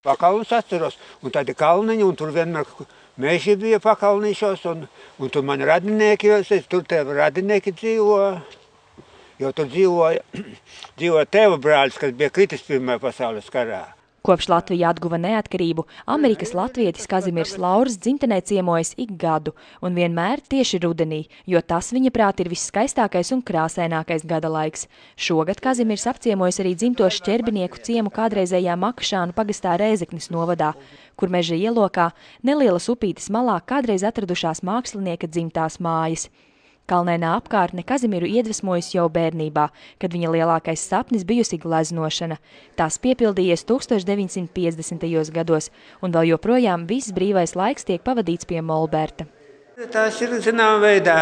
Pakalnus atceros, un tādi kalniņi, un tur vienmēr meži bija pakalnīšos, un tur mani radinieki, tur tev radinieki dzīvo, jo tur dzīvoja tēva brālis, kas bija kritis Pirmajā pasaules karā. Kopš Latvija atguva neatkarību, Amerikas latvietis Kazimieris Lauris dzimtenē ciemojas ik gadu, un vienmēr tieši rudenī, jo tas viņa prāt ir visskaistākais un krāsainākais gada laiks. Šogad Kazimieris apciemojas arī dzimto Šķerbinieku ciemu kādreizējā Makšānu pagastā Rēzeknes novadā, kur meža ielokā, nelielas upītes malā kādreiz atradušās mākslinieka dzimtās mājas. Kalnēnā apkārtne Kazimieru iedvesmojas jau bērnībā, kad viņa lielākais sapnis bijusi gleznošana. Tās piepildījies 1950. gados, un vēl joprojām viss brīvais laiks tiek pavadīts pie molberta. Tās ir, zināmā veidā,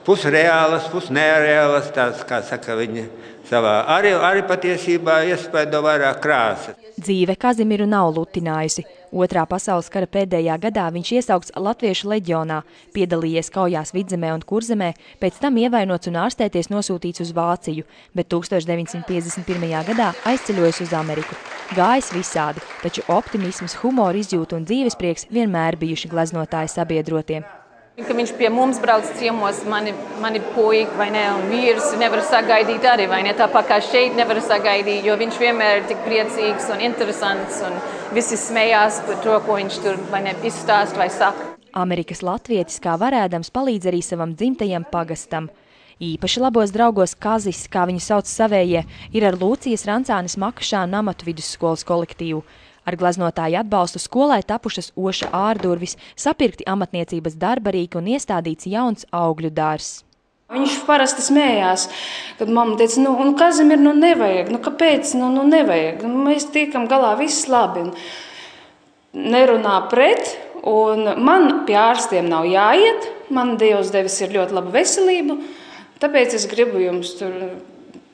pusreālas, pusnereālas, tās, kā saka viņa, savā arī patiesībā iespaido vairāk krāsas. Dzīve Kazimieru nav lutinājusi. Otrā pasaules kara pēdējā gadā viņš iesaukts Latviešu leģionā, piedalījies kaujās Vidzemē un Kurzemē, pēc tam ievainots un ārstēties nosūtīts uz Vāciju, bet 1951. gadā aizceļojis uz Ameriku. Gājis visādi, taču optimisms, humora izjūta un dzīvesprieks vienmēr bijuši gleznotāja sabiedrotiem. Ka viņš pie mums brauc ciemos, mani puiki, vai ne, un vīrs nevar sagaidīt arī, vai ne, tāpēc kā šeit nevar sagaidīt, jo viņš vienmēr ir tik priecīgs un interesants, un visi smējās par to, ko viņš tur, vai ne, izstāst vai saka. Amerikas latvietis kā varēdams palīdz arī savam dzimtajam pagastam. Īpaši labos draugos Kazis, kā viņu sauc savējie, ir ar Lūcijas Rancānes Makšānu amatu vidusskolas kolektīvu. Ar gleznotāju atbalstu skolai tapušas oša ārdurvis, sapirkti amatniecības darbarīki un iestādīts jauns augļu dārzs. Viņš parasti smējās, kad mamma teica, un Kazimier, nevajag, kāpēc, nevajag, mēs tiekam galā, viss labi. Nerunā pret, un man pie ārstiem nav jāiet, man Dievs devis ir ļoti laba veselība, tāpēc es gribu jums tur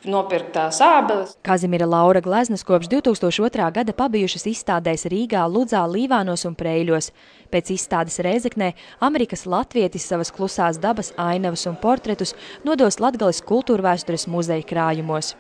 nopirkt tās ābeles. Kazimiera Laura gleznas kopš 2002. gada pabijušas izstādēs Rīgā, Ludzā, Līvānos un Preiļos. Pēc izstādes Rēzeknē Amerikas latvietis savas klusās dabas ainavas un portretus nodos Latgales kultūrvēstures muzeja krājumos.